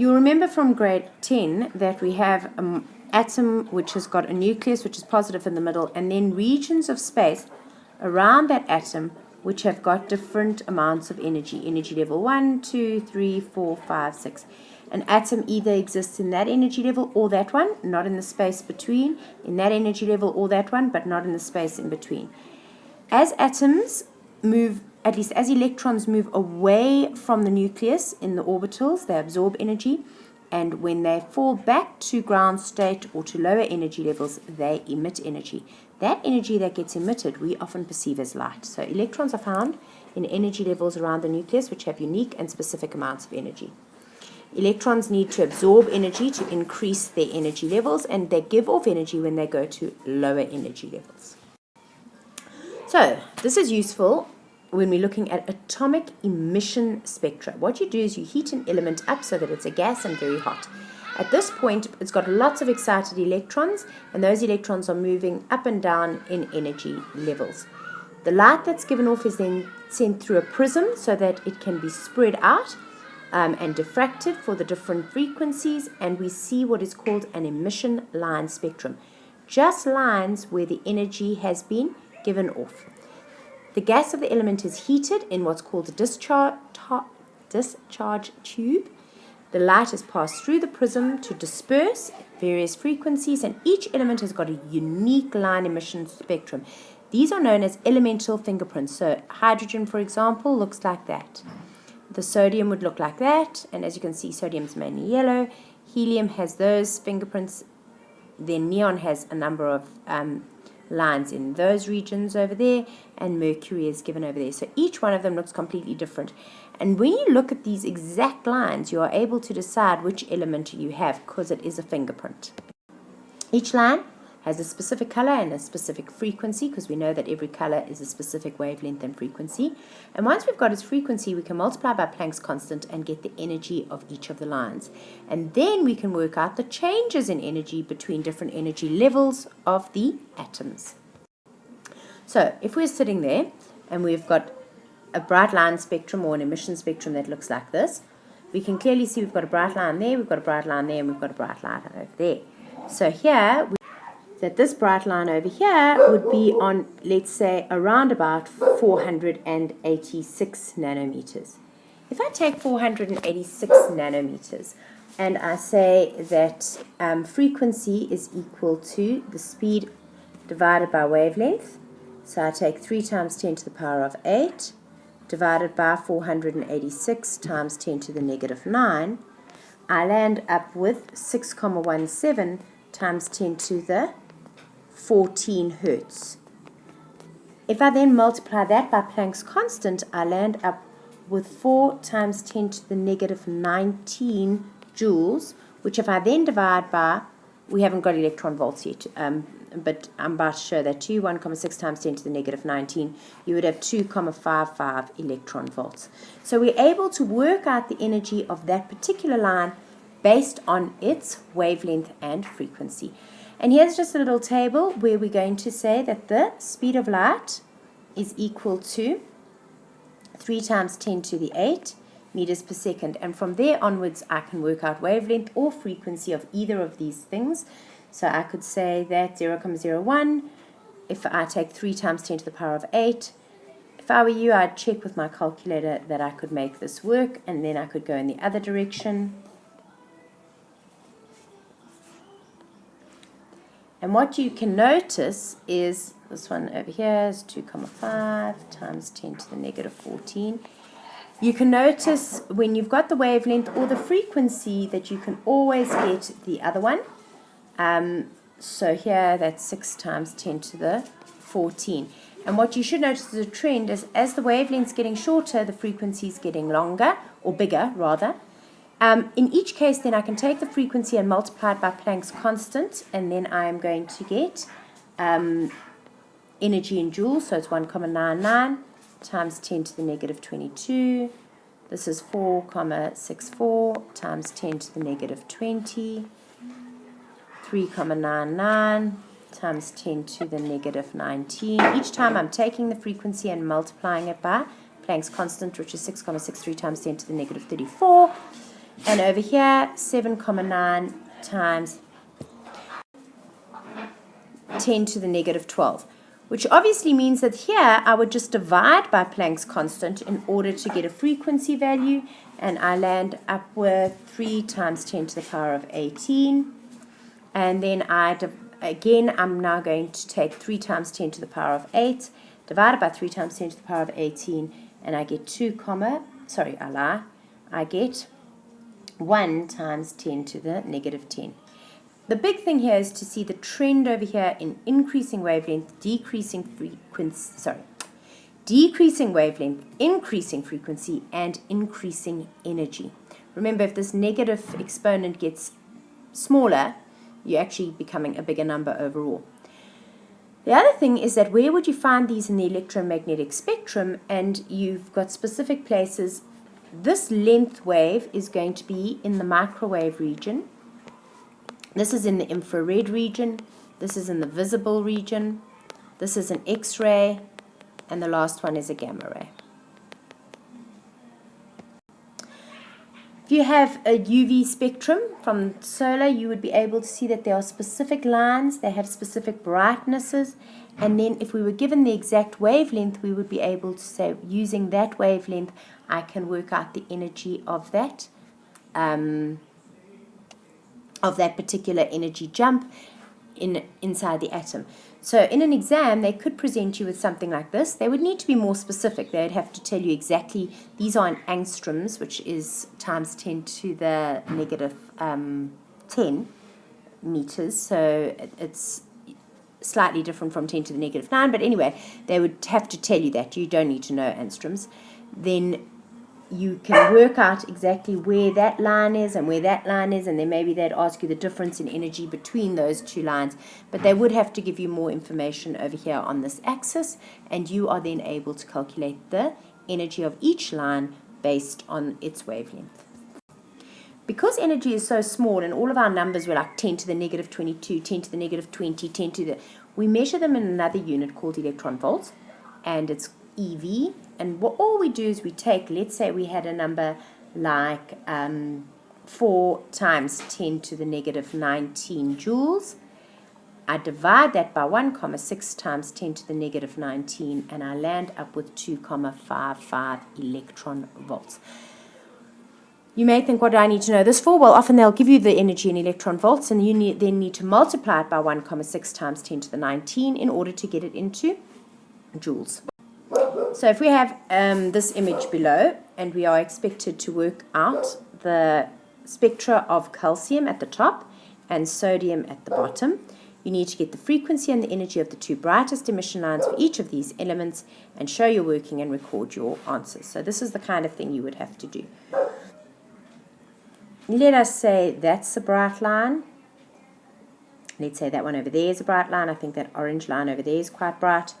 You'll remember from grade 10 that we have an atom which has got a nucleus which is positive in the middle, and then regions of space around that atom which have got different amounts of energy. Energy level 1, 2, 3, 4, 5, 6. An atom either exists in that energy level or that one, not in the space between, in that energy level or that one, but not in the space in between. As atoms move, at least as electrons move away from the nucleus in the orbitals, they absorb energy, and when they fall back to ground state or to lower energy levels, they emit energy. That energy that gets emitted, we often perceive as light. So electrons are found in energy levels around the nucleus which have unique and specific amounts of energy. Electrons need to absorb energy to increase their energy levels, and they give off energy when they go to lower energy levels. So this is useful when we're looking at atomic emission spectra. What you do is you heat an element up so that it's a gas and very hot. At this point, it's got lots of excited electrons, and those electrons are moving up and down in energy levels. The light that's given off is then sent through a prism so that it can be spread out and diffracted for the different frequencies, and we see what is called an emission line spectrum. Just lines where the energy has been given off. The gas of the element is heated in what's called a discharge tube. The light is passed through the prism to disperse at various frequencies, and each element has got a unique line emission spectrum. These are known as elemental fingerprints. So hydrogen, for example, looks like that. The sodium would look like that, and as you can see, sodium is mainly yellow. Helium has those fingerprints. Then neon has a number of lines in those regions over there, and mercury is given over there. So each one of them looks completely different. And when you look at these exact lines, you are able to decide which element you have because it is a fingerprint. Each line has a specific color and a specific frequency, because we know that every color is a specific wavelength and frequency. And once we've got its frequency, we can multiply by Planck's constant and get the energy of each of the lines. And then we can work out the changes in energy between different energy levels of the atoms. So if we're sitting there and we've got a bright line spectrum or an emission spectrum that looks like this, we can clearly see we've got a bright line there, we've got a bright line there, and we've got a bright line over there. So here, that this bright line over here would be on, let's say, around about 486 nanometers. If I take 486 nanometers and I say that frequency is equal to the speed divided by wavelength, so I take 3 times 10 to the power of 8 divided by 486 times 10 to the negative 9, I land up with 6,17 times 10 to the 14 hertz. If I then multiply that by Planck's constant, I land up with 4 times 10 to the negative 19 joules, which if I then divide by, we haven't got electron volts yet, but I'm about to show that to you, 1,6 times 10 to the negative 19, you would have 2,55 electron volts. So we're able to work out the energy of that particular line based on its wavelength and frequency. And here's just a little table where we're going to say that the speed of light is equal to 3 times 10 to the 8 meters per second. And from there onwards, I can work out wavelength or frequency of either of these things. So I could say that 0,01, if I take 3 times 10 to the power of 8, if I were you, I'd check with my calculator that I could make this work, and then I could go in the other direction. And what you can notice is this one over here is 2,5 times 10 to the negative 14. You can notice when you've got the wavelength or the frequency that you can always get the other one. So here that's 6 times 10 to the 14. And what you should notice as a trend is as the wavelength's getting shorter, the frequency's getting longer, or bigger rather. In each case, then I can take the frequency and multiply it by Planck's constant, and then I am going to get energy in joules, so it's 1,99 times 10 to the negative 22. This is 4,64 times 10 to the negative 20. 3,99 times 10 to the negative 19. Each time I'm taking the frequency and multiplying it by Planck's constant, which is 6,63 times 10 to the negative 34. And over here, 7,9 times 10 to the negative 12. Which obviously means that here I would just divide by Planck's constant in order to get a frequency value. And I land up with 3 times 10 to the power of 18. And then again, I'm now going to take 3 times 10 to the power of 8, divided by 3 times 10 to the power of 18, and I get I get 1 times 10 to the negative 10. The big thing here is to see the trend over here in increasing wavelength, decreasing wavelength, increasing frequency, and increasing energy. Remember, if this negative exponent gets smaller, you're actually becoming a bigger number overall. The other thing is that where would you find these in the electromagnetic spectrum? And you've got specific places. This length wave is going to be in the microwave region. This is in the infrared region. This is in the visible region. This is an X-ray. And the last one is a gamma ray. If you have a UV spectrum from solar, you would be able to see that there are specific lines, they have specific brightnesses, and then if we were given the exact wavelength, we would be able to say, using that wavelength, I can work out the energy of that particular energy jump inside the atom. So in an exam, they could present you with something like this. They would need to be more specific. They would have to tell you exactly, these are in angstroms, which is times 10 to the negative 10 meters. So it's slightly different from 10 to the negative 9. But anyway, they would have to tell you that. You don't need to know angstroms. Then you can work out exactly where that line is and where that line is, and then maybe they'd ask you the difference in energy between those two lines, but they would have to give you more information over here on this axis, and you are then able to calculate the energy of each line based on its wavelength. Because energy is so small and all of our numbers were like 10 to the negative 22, 10 to the negative 20, 10 to the... we measure them in another unit called electron volts, and it's EV, and all we do is we take, let's say we had a number like 4 times 10 to the negative 19 joules. I divide that by 1,6 times 10 to the negative 19, and I land up with 2,55 electron volts. You may think, what do I need to know this for? Well, often they'll give you the energy in electron volts, and you then need to multiply it by 1,6 times 10 to the 19 in order to get it into joules. So if we have this image below, and we are expected to work out the spectra of calcium at the top and sodium at the bottom, you need to get the frequency and the energy of the two brightest emission lines for each of these elements and show your working and record your answers. So this is the kind of thing you would have to do. Let us say that's a bright line. Let's say that one over there is a bright line. I think that orange line over there is quite bright.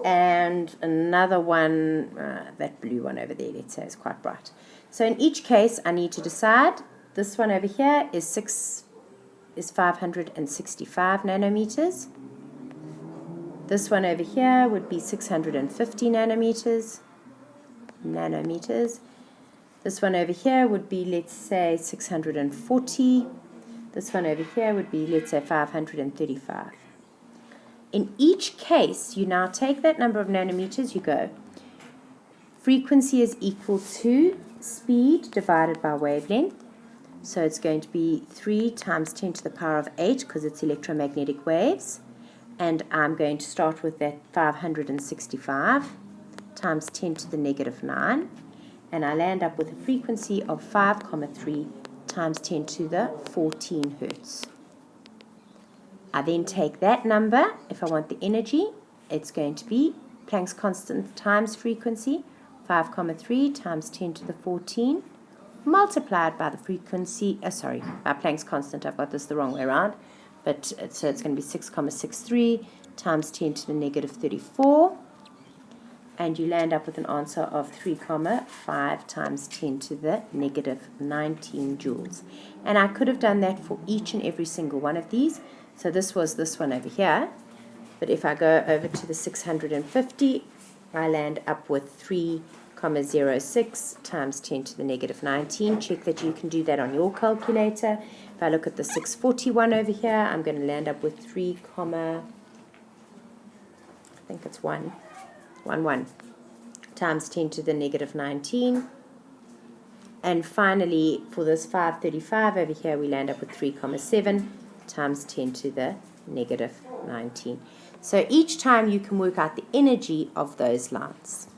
And another one, that blue one over there, let's say, is quite bright. So in each case, I need to decide. This one over here is 565 nanometers. This one over here would be 650 nanometers. This one over here would be, let's say, 640. This one over here would be, let's say, 535. In each case, you now take that number of nanometers, you go, frequency is equal to speed divided by wavelength. So it's going to be 3 times 10 to the power of 8 because it's electromagnetic waves. And I'm going to start with that 565 times 10 to the negative 9. And I land up with a frequency of 5,3 times 10 to the 14 hertz. I then take that number. If I want the energy, it's going to be Planck's constant times frequency, 5,3 times 10 to the 14, multiplied by the frequency, by Planck's constant. I've got this the wrong way around, but so it's going to be 6,63 times 10 to the negative 34, and you land up with an answer of 3,5 times 10 to the negative 19 joules. And I could have done that for each and every single one of these. So this was this one over here. But if I go over to the 650, I land up with 3 0.06 times 10 to the negative 19. Check that you can do that on your calculator. If I look at the 641 over here, I'm going to land up with 3, I think it's 1 times 10 to the negative 19. And finally, for this 535 over here, we land up with 3,7 times 10 to the negative 19. So each time you can work out the energy of those lines.